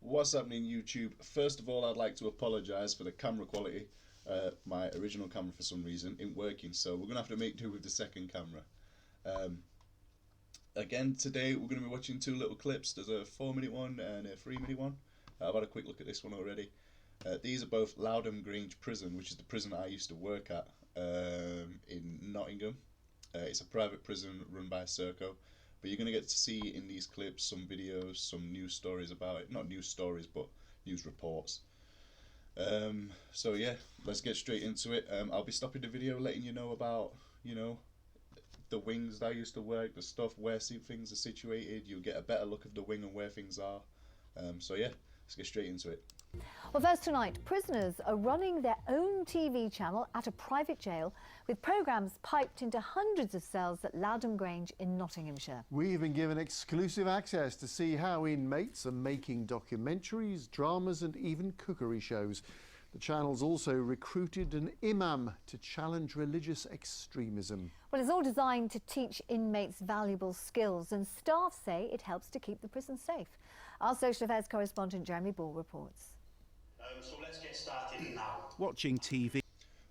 What's happening, YouTube? First of all, I'd like to apologise for the camera quality. My original camera, for some reason, isn't working, so we're going to have to make do with the second camera. Again, today we're going to be watching two little clips. There's a 4-minute one and a 3-minute one. I've had a quick look at this one already. These are both Loudham Grange Prison, which is the prison I used to work at in Nottingham. It's a private prison run by Serco. But you're going to get to see in these clips some videos, some news stories about it. Not news stories, but news reports. So yeah, let's get straight into it. I'll be stopping the video, letting you know about, the wings that I used to work, the stuff, where things are situated. You'll get a better look of the wing and where things are. So yeah, let's get straight into it. Well, first tonight, prisoners are running their own TV channel at a private jail with programmes piped into hundreds of cells at Loudham Grange in Nottinghamshire. We've been given exclusive access to see how inmates are making documentaries, dramas and even cookery shows. The channel's also recruited an imam to challenge religious extremism. Well, it's all designed to teach inmates valuable skills, and staff say it helps to keep the prison safe. Our social affairs correspondent Jeremy Ball reports. So let's get started now. Watching TV.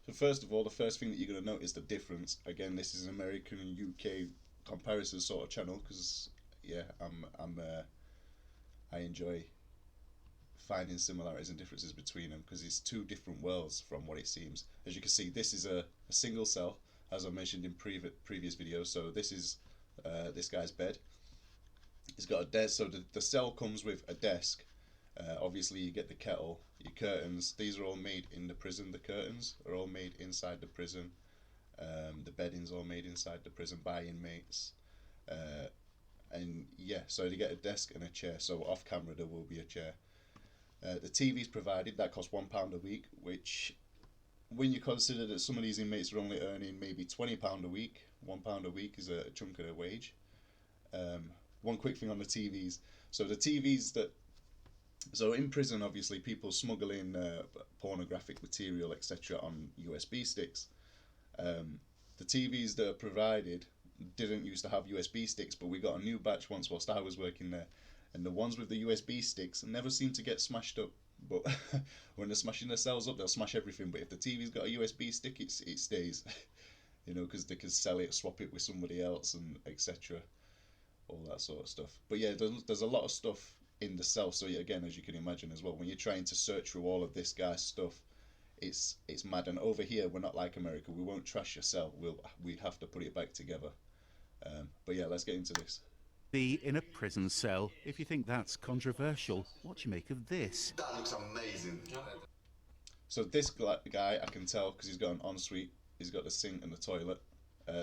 So first of all, the first thing that you're going to notice the difference. Again, this is an American and UK comparison sort of channel because, yeah, I enjoy finding similarities and differences between them because it's two different worlds from what it seems. As you can see, this is a single cell, as I mentioned in previous videos. So this is this guy's bed. He's got a desk, so the cell comes with a desk. Obviously you get the kettle, your curtains, these are all made in the prison. The curtains are all made inside the prison. The bedding's all made inside the prison by inmates. And yeah, so you get a desk and a chair, so off camera there will be a chair. The TV's provided, that costs £1 a week, which when you consider that some of these inmates are only earning maybe £20 a week, £1 a week is a chunk of their wage. One quick thing on the TVs. So the TVs so in prison, obviously, people smuggle in pornographic material, etc. on USB sticks. The TVs that are provided didn't used to have USB sticks, but we got a new batch once whilst I was working there. And the ones with the USB sticks never seem to get smashed up. But when they're smashing their cells up, they'll smash everything. But if the TV's got a USB stick, it stays. Because they can sell it, swap it with somebody else, and etc. All that sort of stuff. But yeah, there's a lot of stuff in the cell, so again, as you can imagine as well, when you're trying to search through all of this guy's stuff, it's mad. And over here, we're not like America. We won't trash your cell. We'd have to put it back together. But yeah, let's get into this. Be in a prison cell. If you think that's controversial, what do you make of this? That looks amazing. So this guy, I can tell because he's got an ensuite. He's got the sink and the toilet.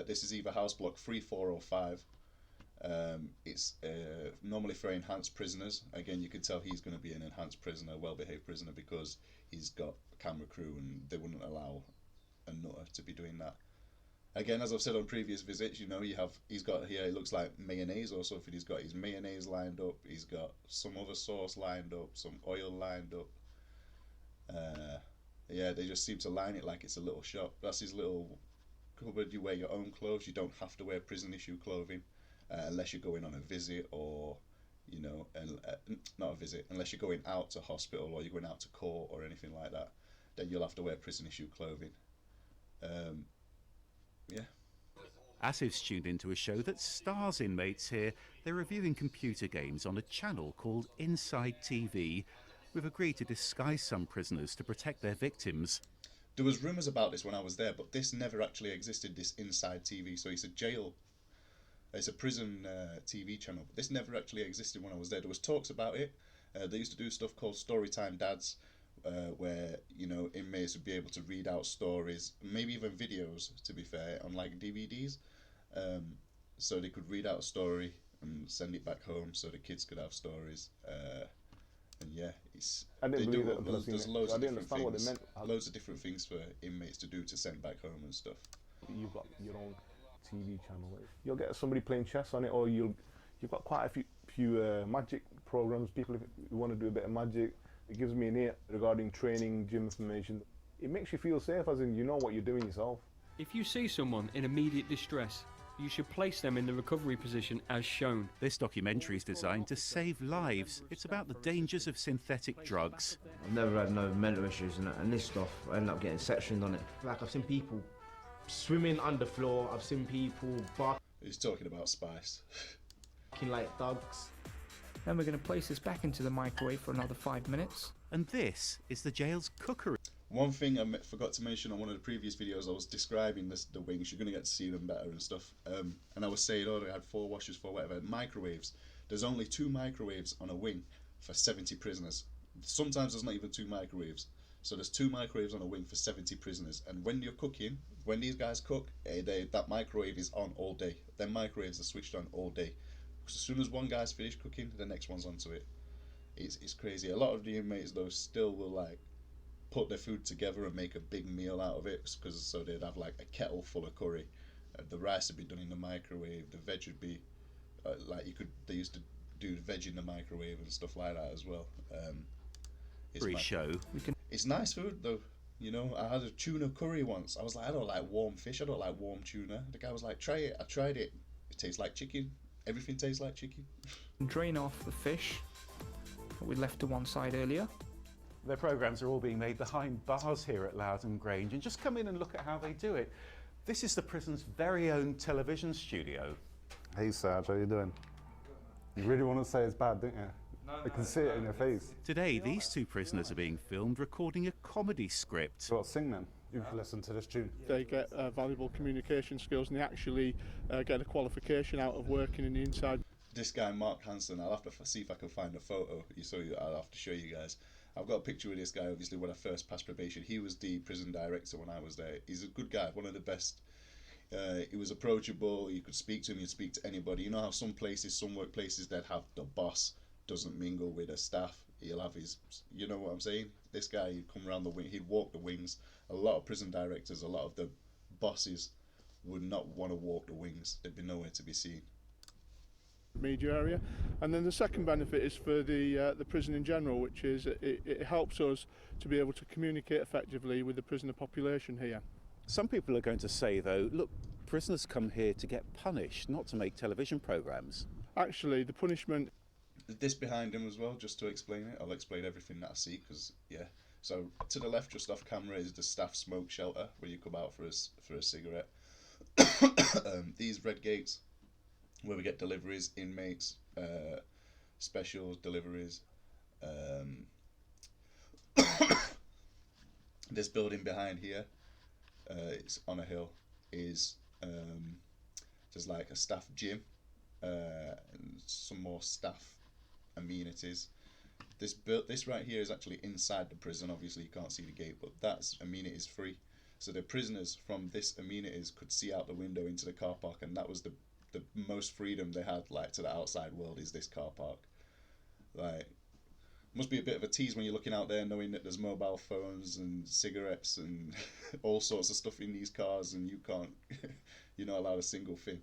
This is either house block 3, 4 or 5. It's normally for enhanced prisoners. Again, you can tell he's going to be an enhanced prisoner, well-behaved prisoner, because he's got a camera crew and they wouldn't allow a nutter to be doing that. Again, as I've said on previous visits, he's got here, it looks like mayonnaise or something. He's got his mayonnaise lined up, he's got some other sauce lined up, some oil lined up. Yeah, they just seem to line it like it's a little shop. That's his little cupboard. You wear your own clothes. You don't have to wear prison issue clothing. Unless you're going on a visit or, not a visit, unless you're going out to hospital or you're going out to court or anything like that, then you'll have to wear prison issue clothing. Yeah. Asif's tuned into a show that stars inmates here. They're reviewing computer games on a channel called Inside TV. We've agreed to disguise some prisoners to protect their victims. There was rumours about this when I was there, but this never actually existed, this Inside TV. So it's a prison TV channel. But this never actually existed when I was there. There was talks about it. They used to do stuff called Storytime Dads, where inmates would be able to read out stories, maybe even videos, to be fair, on like DVDs. So they could read out a story and send it back home, so the kids could have stories. And yeah, there's loads of different things. Loads of different things for inmates to do to send back home and stuff. You've got your own TV channel. You'll get somebody playing chess on it, or you've got quite a few magic programs. People who want to do a bit of magic. It gives me an ear regarding training, gym information. It makes you feel safe, as in you know what you're doing yourself. If you see someone in immediate distress, you should place them in the recovery position as shown. This documentary is designed to save lives. It's about the dangers of synthetic drugs. I've never had no mental issues and this stuff, I ended up getting sectioned on it. Like, I've seen people swimming underfloor, I've seen people barking He's talking about spice. like dogs. Then we're going to place this back into the microwave for another 5 minutes. And this is the jail's cookery. One thing I forgot to mention on one of the previous videos, I was describing the wings. You're going to get to see them better and stuff. And I was saying, oh, they had 4 washers for whatever. Microwaves. There's only 2 microwaves on a wing for 70 prisoners. Sometimes there's not even 2 microwaves. So there's 2 microwaves on a wing for 70 prisoners. And when you're cooking, when these guys cook, that microwave is on all day. Their microwaves are switched on all day. Because as soon as one guy's finished cooking, the next one's onto it. It's crazy. A lot of the inmates, though, still will, like, put their food together and make a big meal out of it, because so they'd have like a kettle full of curry, the rice would be done in the microwave, the veg would be they used to do veg in the microwave and stuff like that as well. It's nice food though, you know. I had a tuna curry once. I was like, I don't like warm fish, I don't like warm tuna. The guy was like, try it. I tried it. It tastes like chicken. Everything tastes like chicken. Drain off the fish that we left to one side earlier. Their programmes are all being made behind bars here at Loudon Grange, and just come in and look at how they do it. This is the prison's very own television studio. Hey Serge, how you doing? You really want to say it's bad, don't you? I can see it in your face. Today, these 2 prisoners are being filmed recording a comedy script. So what, sing then? You can listen to this tune. They get valuable communication skills, and they actually get a qualification out of working in the inside. This guy, Mark Hansen, I'll have to see if I can find a photo. I'll have to show you guys. I've got a picture with this guy, obviously, when I first passed probation. He was the prison director when I was there. He's a good guy, one of the best. He was approachable, you could speak to him, you'd speak to anybody. You know how some workplaces, they'd have the boss doesn't mingle with the staff. He'll have his, you know what I'm saying? This guy, he'd come around the wing, he'd walk the wings. A lot of prison directors, a lot of the bosses would not want to walk the wings. They'd be nowhere to be seen. Media area, and then the second benefit is for the prison in general, which is it helps us to be able to communicate effectively with the prisoner population here. Some people are going to say, though, look, prisoners come here to get punished, not to make television programmes. Actually, the punishment... This behind him as well, just to explain it. I'll explain everything that I see, because, yeah. So, to the left, just off camera, is the staff smoke shelter, where you come out for a cigarette. These red gates, where we get deliveries, inmates, specials, deliveries. This building behind here, it's on a hill, is there's like a staff gym, and some more staff amenities. This right here is actually inside the prison. Obviously you can't see the gate, but that's amenities free. So the prisoners from this amenities could see out the window into the car park, and that was the most freedom they had, like, to the outside world, is this car park. Like, must be a bit of a tease when you're looking out there knowing that there's mobile phones and cigarettes and all sorts of stuff in these cars, and you can't you're not allowed a single thing.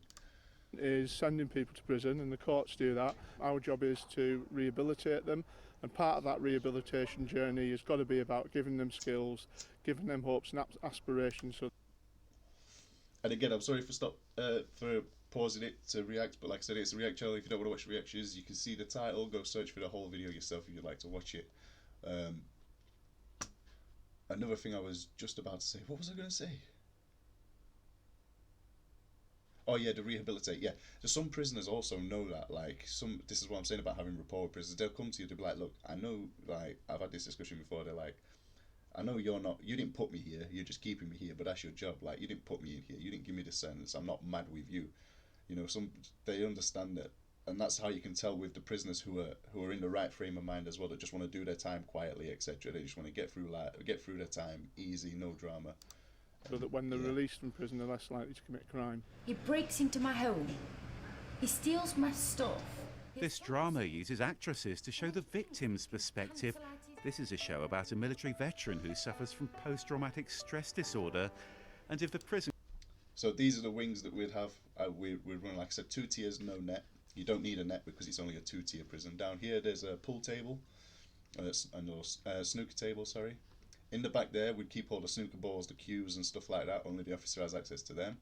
Is sending people to prison, and the courts do that. Our job is to rehabilitate them, and part of that rehabilitation journey has got to be about giving them skills, giving them hopes and aspirations. And again, I'm sorry for pausing it to react, but like I said, it's a react channel. If you don't want to watch the reactions, you can see the title, go search for the whole video yourself if you'd like to watch it. Another thing I was just about to say, what was I going to say? Oh yeah, the rehabilitate, yeah. So some prisoners also know that, like, this is what I'm saying about having rapport with prisoners. They'll come to you, they'll be like, look, I know, like, I've had this discussion before, they're like, I know you didn't put me here, you're just keeping me here, but that's your job. Like, you didn't put me in here, you didn't give me the sentence, I'm not mad with you. You know, they understand it, and that's how you can tell with the prisoners who are in the right frame of mind as well, that just want to do their time quietly, etc. They just want to get through their time easy, no drama. So that when they're released from prison, they're less likely to commit crime. He breaks into my home. He steals my stuff. This drama uses actresses to show the victim's perspective. This is a show about a military veteran who suffers from post-traumatic stress disorder, and if the prison... So these are the wings that we'd have. We'd run, like I said, 2 tiers, no net. You don't need a net because it's only a 2-tier prison. Down here there's a pool table, snooker table, sorry. In the back there we'd keep all the snooker balls, the cues and stuff like that. Only the officer has access to them.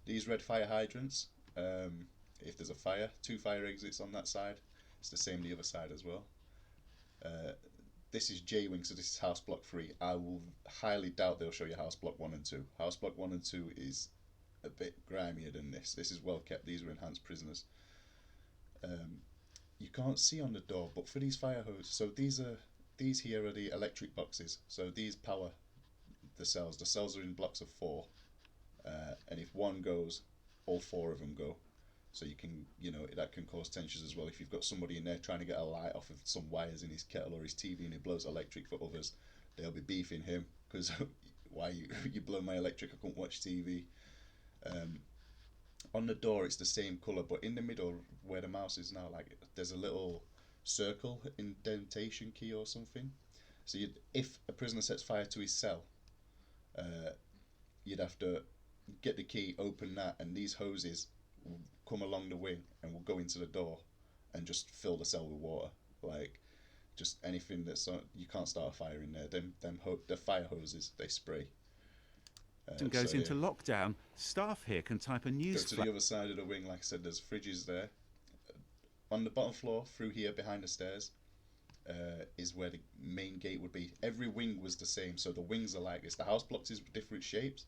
These red fire hydrants, If there's a fire, 2 fire exits on that side. It's the same the other side as well. This is J wing, so this is house block 3. I will highly doubt they'll show you house block 1 and 2. House block 1 and 2 is a bit grimier than this. This is well kept. These are enhanced prisoners. You can't see on the door, but for these fire hoses, so these here are the electric boxes. So these power the cells. The cells are in blocks of 4, and if one goes, all 4 of them go. So you can, that can cause tensions as well. If you've got somebody in there trying to get a light off of some wires in his kettle or his TV and it blows electric for others, they'll be beefing him because why you blow my electric? I couldn't watch TV. On the door, it's the same colour, but in the middle where the mouse is now, like there's a little circle indentation key or something. So if a prisoner sets fire to his cell, you'd have to get the key, open that, and these hoses will come along the wing and will go into the door and just fill the cell with water. Like just anything that's you can't start a fire in there. The fire hoses, they spray. And goes into lockdown. Staff here can type a news. Go to the other side of the wing. Like I said, there's fridges there. On the bottom floor, through here behind the stairs, is where the main gate would be. Every wing was the same, so the wings are like this. The house blocks is different shapes,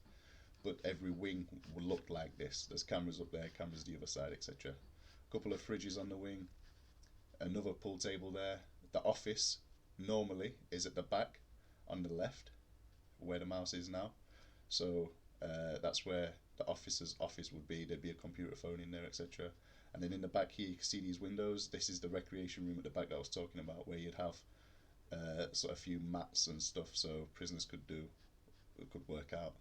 but every wing will look like this. There's cameras up there, cameras the other side, etc. A couple of fridges on the wing, another pool table there. The office normally is at the back on the left, where the mouse is now. So that's where the officer's office would be. There'd be a computer phone in there, etc. And then in the back here, you can see these windows. This is the recreation room at the back that I was talking about, where you'd have sort of a few mats and stuff, so prisoners could work out.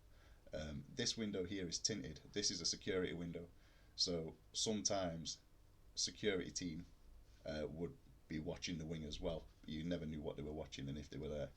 This window here is tinted. This is a security window. So sometimes security team would be watching the wing as well. You never knew what they were watching and if they were there.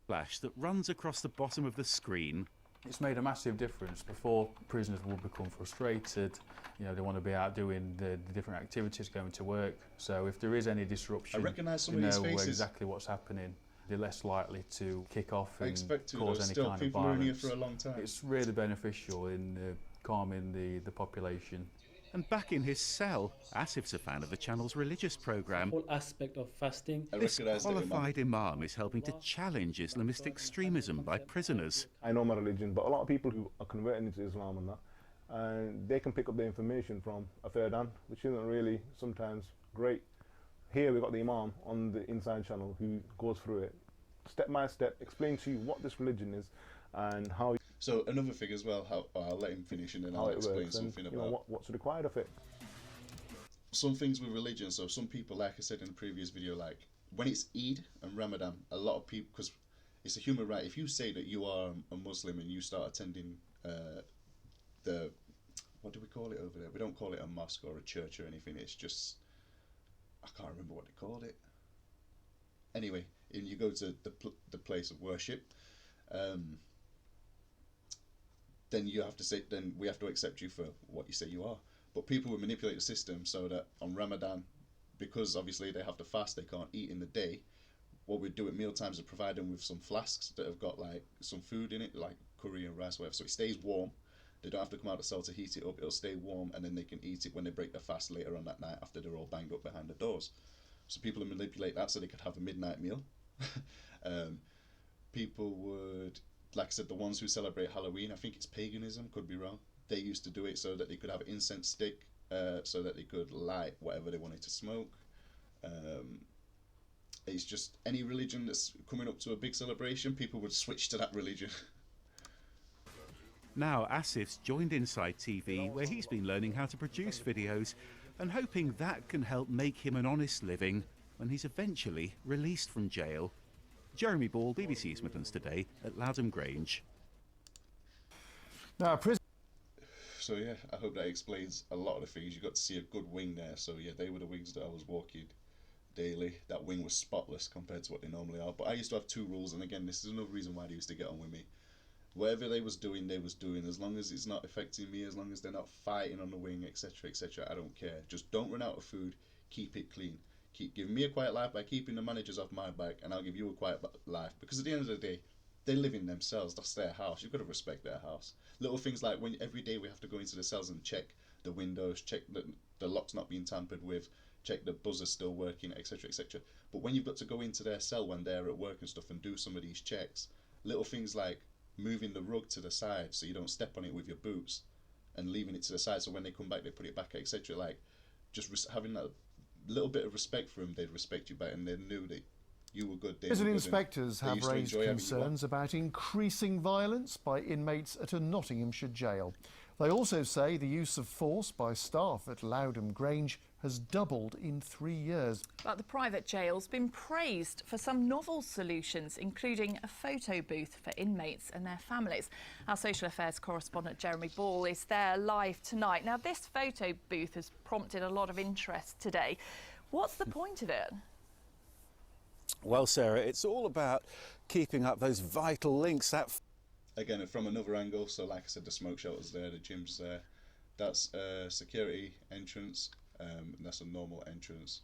Flash that runs across the bottom of the screen. It's made a massive difference. Before, prisoners would become frustrated. They want to be out doing the different activities, going to work. So if there is any disruption, I recognise some of these faces. Exactly what's happening. They're less likely to kick off and There's cause any still kind of people who are in here violence. for a long time. It's really beneficial in calming the population. And back in his cell, Asif's a fan of the channel's religious programme. Whole aspect of fasting. This qualified imam is helping to challenge Islamist extremism by prisoners. I know my religion, but a lot of people who are converting into Islam and that, and they can pick up the information from a third hand, which isn't really sometimes great. Here we've got the imam on the inside channel who goes through it, step by step, explain to you what this religion is and how. So another thing as well, I'll let him finish and then I'll explain something about what's required of it. Some things with religion. So some people, like I said in the previous video, like when it's Eid and Ramadan, a lot of people, because it's a human right. If you say that you are a Muslim and you start attending what do we call it over there? We don't call it a mosque or a church or anything. It's just, I can't remember what they called it. Anyway, and you go to the place of worship, then you have to say, then we have to accept you for what you say you are. But people will manipulate the system so that on Ramadan, because obviously they have to fast, they can't eat in the day, what we do at meal times is provide them with some flasks that have got like some food in it, like curry and rice, whatever, so it stays warm. They don't have to come out of the cell to heat it up, it'll stay warm, and then they can eat it when they break their fast later on that night after they're all banged up behind the doors. So people will manipulate that so they could have a midnight meal. People would, like I said, the ones who celebrate Halloween, I think it's paganism, could be wrong. They used to do it so that they could have an incense stick, so that they could light whatever they wanted to smoke. It's just any religion that's coming up to a big celebration, people would switch to that religion. Now Asif's joined Inside TV, where he's been learning how to produce videos and hoping that can help make him an honest living when he's eventually released from jail. Jeremy Ball, BBC's Midlands Today at Loudham Grange. Now, So yeah, I hope that explains a lot of the things. You got to see a good wing there. So yeah, they were the wings that I was walking daily. That wing was spotless compared to what they normally are. But I used to have 2 rules, and again, this is another reason why they used to get on with me. Whatever they was doing, as long as it's not affecting me, as long as they're not fighting on the wing, etc, etc, I don't care. Just don't run out of food, keep it clean. Keep giving me a quiet life by keeping the managers off my back, and I'll give you a quiet life. Because at the end of the day, they live in themselves, that's their house, you've got to respect their house. Little things like when every day we have to go into the cells and check the windows, check that the lock's not being tampered with, check the buzzer's still working, etc., etc. But when you've got to go into their cell when they're at work and stuff and do some of these checks, little things like moving the rug to the side so you don't step on it with your boots, and leaving it to the side so when they come back they put it back, etc. Like, just having that little bit of respect for them, they'd respect you back, and they knew that you were good. Prison inspectors have raised concerns about increasing violence by inmates at a Nottinghamshire jail. They also say the use of force by staff at Loudham Grange has doubled in 3 years. But the private jail's been praised for some novel solutions, including a photo booth for inmates and their families. Our social affairs correspondent Jeremy Ball is there live tonight. Now, this photo booth has prompted a lot of interest today. What's the point of it? Well, Sarah, it's all about keeping up those vital links. Again, from another angle, so like I said, the smoke shelter's there, the gym's there. That's a security entrance, and that's a normal entrance.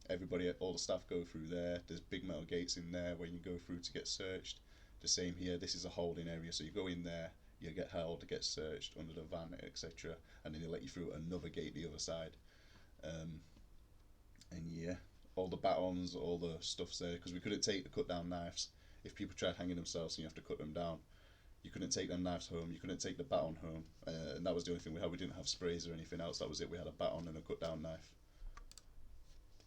Everybody, all the staff go through there. There's big metal gates in there when you go through to get searched. The same here, this is a holding area, so you go in there, you get held, get searched under the van, etc. And then they let you through another gate the other side. And yeah, all the batons, all the stuff's there, because we couldn't take the cut down knives. If people tried hanging themselves, so you have to cut them down. You couldn't take them knives home, you couldn't take the baton home, and that was the only thing we had. We didn't have sprays or anything else, that was it. We had a baton and a cut down knife.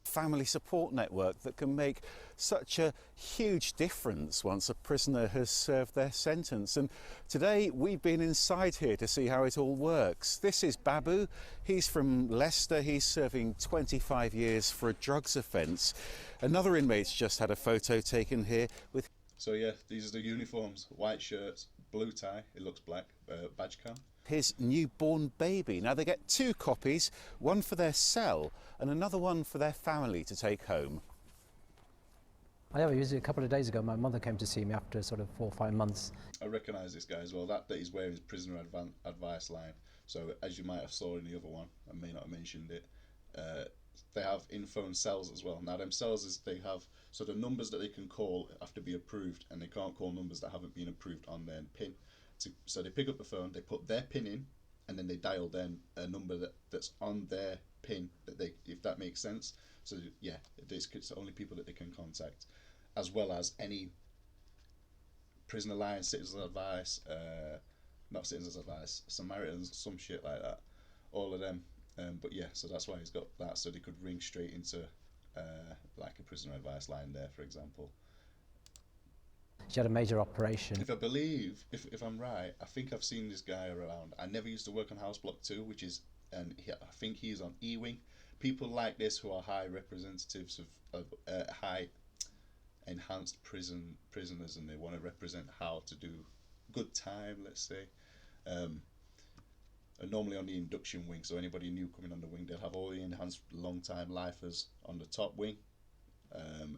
Family support network that can make such a huge difference once a prisoner has served their sentence. And today we've been inside here to see how it all works. This is Babu. He's from Leicester. He's serving 25 years for a drugs offence. Another inmate's just had a photo taken here with... So yeah, these are the uniforms: white shirts, blue tie, it looks black, badge cam. His newborn baby. Now they get 2 copies, one for their cell and another one for their family to take home. I have used it a couple of days ago. My mother came to see me after sort of 4 or 5 months. I recognise this guy as well. That he's wearing his prisoner advice line. So as you might have saw in the other one, I may not have mentioned it, they have in-phone cells as well. Now them cells is they have, so the numbers that they can call have to be approved, and they can't call numbers that haven't been approved on their PIN. So they pick up the phone, they put their PIN in, and then they dial then a number that's on their PIN, that they, if that makes sense. So yeah, it's the only people that they can contact, as well as any prisoner line, citizens advice, not citizens advice, Samaritans, some shit like that, all of them. But yeah, so that's why he's got that, so they could ring straight into like a prisoner advice line there, for example. She had a major operation. If I believe, if I'm right, I think I've seen this guy around. I never used to work on House Block 2, which is, and I think he's on E-Wing. People like this who are high representatives of high enhanced prisoners, and they want to represent how to do good time, let's say. And normally on the induction wing, so anybody new coming on the wing, they'll have all the enhanced long time lifers on the top wing.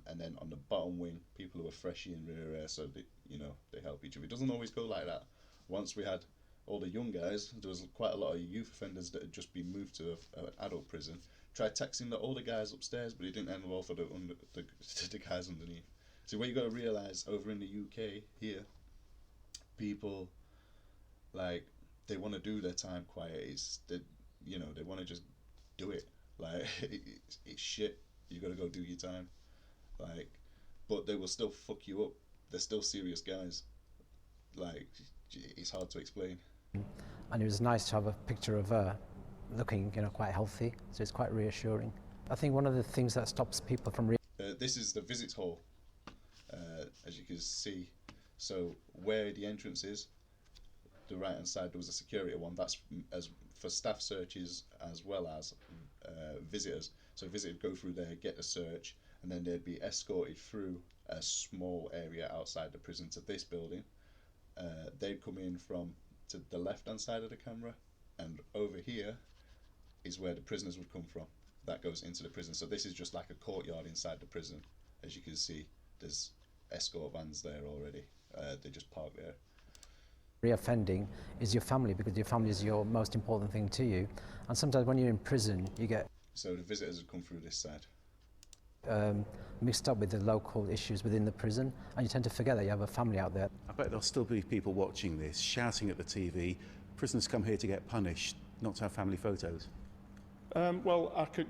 And then on the bottom wing, people who are freshy in rear air, so they, you know, they help each other. It doesn't always go like that. Once we had all the young guys, there was quite a lot of youth offenders that had just been moved to an adult prison. Tried taxing the older guys upstairs, but it didn't end well for the guys underneath. So what you got to realise over in the UK here, people like they want to do their time quiet. It's that, you know, they want to just do it. Like it's shit. You got to go do your time. Like, but they will still fuck you up. They're still serious guys. Like, it's hard to explain. And it was nice to have a picture of her looking, you know, quite healthy. So it's quite reassuring. I think one of the things that stops people from this is the visits hall, as you can see. So where the entrance is, the right hand side, there was a security one. That's as for staff searches as well as visitors. So visitors go through there, get a search, and then they'd be escorted through a small area outside the prison to this building. They'd come in from to the left hand side of the camera, and over here is where the prisoners would come from. That goes into the prison. So this is just like a courtyard inside the prison. As you can see, there's escort vans there already. They just park there. Reoffending is your family, because your family is your most important thing to you. And sometimes when you're in prison, you get... So the visitors would come through this side. Mixed up with the local issues within the prison, and you tend to forget that you have a family out there. I bet there'll still be people watching this, shouting at the TV, prisoners come here to get punished. not to have family photos? Well, I could,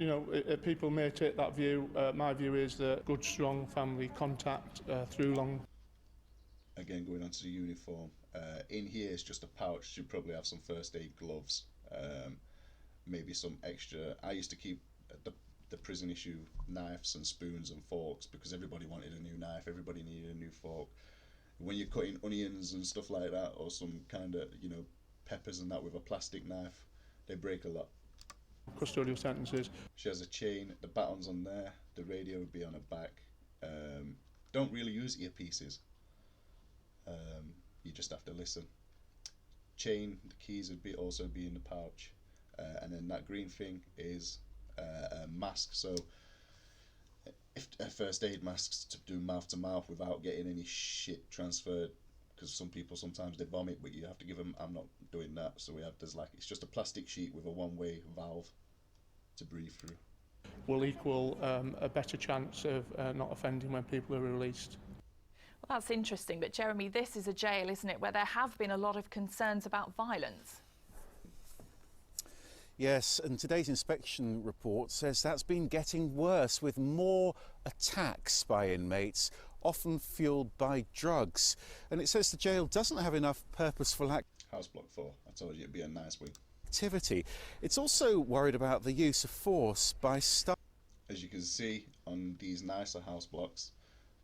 people may take that view. My view is that good, strong family contact through long. Again, going on to the uniform. In here is just a pouch. You probably have some first aid gloves, maybe some extra. I used to keep the prison issue knives and spoons and forks because everybody wanted a new knife, everybody needed a new fork. When you're cutting onions and stuff like that, or some kind of, peppers and that with a plastic knife, they break a lot. Custodial sentences. She has a chain, the baton's on there, the radio would be on her back. Don't really use earpieces. You just have to listen. Chain, the keys would also be in the pouch, and then that green thing is a mask. So if first aid masks to do mouth to mouth without getting any shit transferred, because some people sometimes they vomit, but you have to give them. I'm not doing that. So it's just a plastic sheet with a one-way valve to breathe through. Will equal a better chance of not offending when people are released. Well, that's interesting, but Jeremy, this is a jail, isn't it, where there have been a lot of concerns about violence? Yes, and today's inspection report says that's been getting worse, with more attacks by inmates, often fueled by drugs. And it says the jail doesn't have enough purposeful House block 4, I told you it'd be a nice wing. Activity. It's also worried about the use of force by staff. As you can see on these nicer house blocks,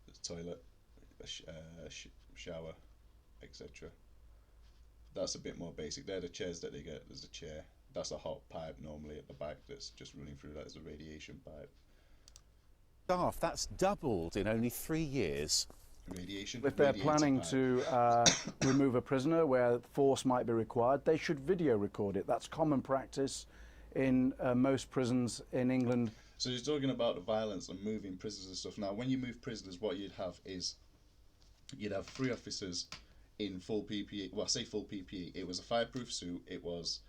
there's a toilet, a shower, etc. That's a bit more basic. They're the chairs that they get. There's a chair. That's a hot pipe normally at the back that's just running through. That is a radiation pipe. Staff, that's doubled in only 3 years. Radiation. If they're planning to remove a prisoner where force might be required, they should video record it. That's common practice in most prisons in England. So you're talking about the violence and moving prisoners and stuff. Now, when you move prisoners, what you'd have is you'd have 3 officers in full PPE. Well, I say full PPE. It was a fireproof suit. It was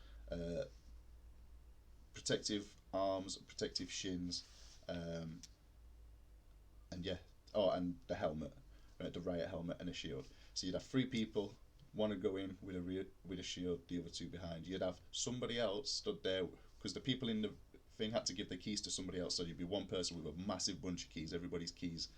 protective arms, protective shins, and yeah. Oh, and the helmet. Right, the riot helmet and a shield. So you'd have 3 people, one would go in with a shield, the other 2 behind. You'd have somebody else stood there, because the people in the thing had to give the keys to somebody else, so you'd be one person with a massive bunch of keys, everybody's keys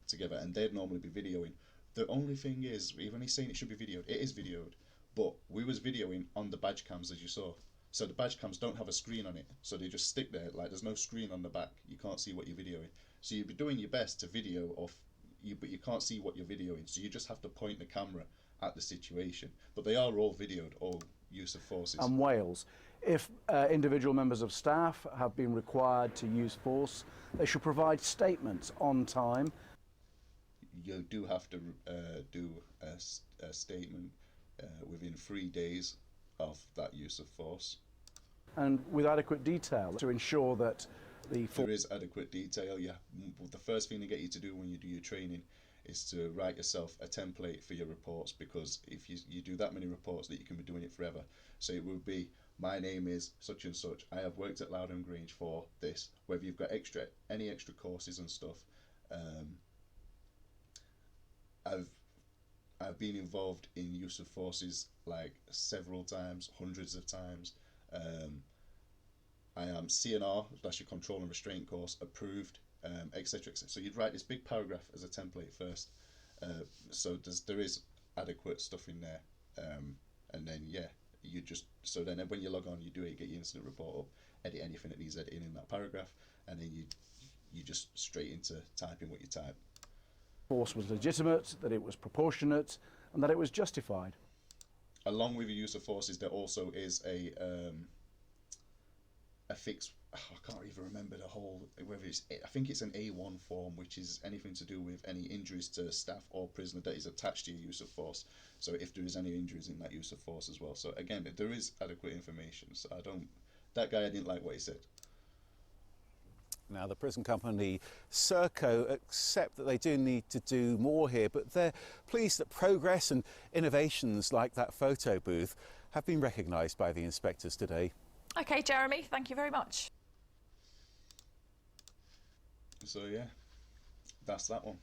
together, and they'd normally be videoing. The only thing is, even he's saying it should be videoed, it is videoed, but we was videoing on the badge cams, as you saw. So the badge cams don't have a screen on it, so they just stick there, like there's no screen on the back, you can't see what you're videoing. So you'd be doing your best to video off, but you can't see what you're videoing, so you just have to point the camera at the situation. But they are all videoed, all use of forces. And Wales. If individual members of staff have been required to use force, they should provide statements on time. You do have to do a statement within 3 days of that use of force. And with adequate detail to ensure that there is adequate detail, yeah. The first thing they get you to do when you do your training is to write yourself a template for your reports, because if you do that many reports, that you can be doing it forever. So it will be, my name is such and such, I have worked at Loudon Grange for this, whether you've got any extra courses and stuff. I've been involved in use of forces like several times, hundreds of times. I am CNR, that's your control and restraint course, approved, etc. So you'd write this big paragraph as a template first. So there is adequate stuff in there, and then yeah, so then when you log on, you do it, get your incident report up, edit anything that needs editing in that paragraph, and then you just straight into typing what you type. Force was legitimate, that it was proportionate, and that it was justified. Along with the use of forces, there also is a fixed, I can't even remember the whole, I think it's an A1 form, which is anything to do with any injuries to staff or prisoner that is attached to your use of force. So if there is any injuries in that use of force as well. So again, there is adequate information. So that guy, I didn't like what he said. Now, the prison company Serco accept that they do need to do more here, but they're pleased that progress and innovations like that photo booth have been recognised by the inspectors today. OK, Jeremy, thank you very much. So, yeah, that's that one.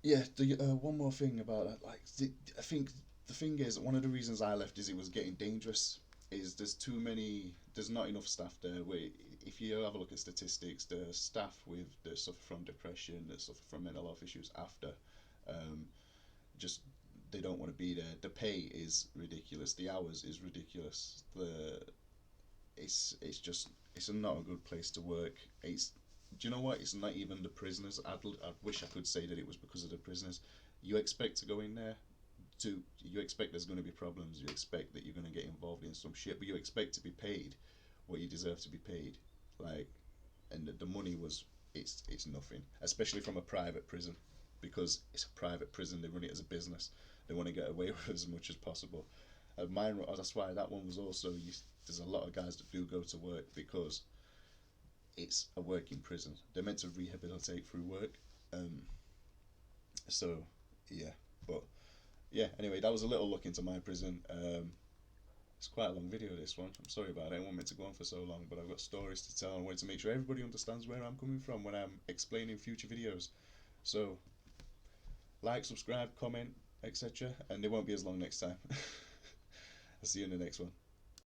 Yeah, the one more thing about that, like I think the thing is one of the reasons I left is it was getting dangerous. Is there's not enough staff there. If you have a look at statistics, the staff that suffer from depression, that suffer from mental health issues after, um, just they don't want to be there. The pay is ridiculous. The hours is ridiculous. It's not a good place to work. Do you know what? It's not even the prisoners. I wish I could say that it was because of the prisoners. You expect to go in there, you expect there's going to be problems. You expect that you're going to get involved in some shit, but you expect to be paid what you deserve to be paid. Like, and the money it's nothing, especially from a private prison, because it's a private prison. They run it as a business. They want to get away with as much as possible. That's why that one was also. There's a lot of guys that do go to work because it's a working prison. They're meant to rehabilitate through work. So, yeah. But, yeah, anyway, that was a little look into my prison. It's quite a long video, this one. I'm sorry about it. I didn't want it to go on for so long, but I've got stories to tell. I wanted to make sure everybody understands where I'm coming from when I'm explaining future videos. So, like, subscribe, comment, etc. And they won't be as long next time. I'll see you in the next one.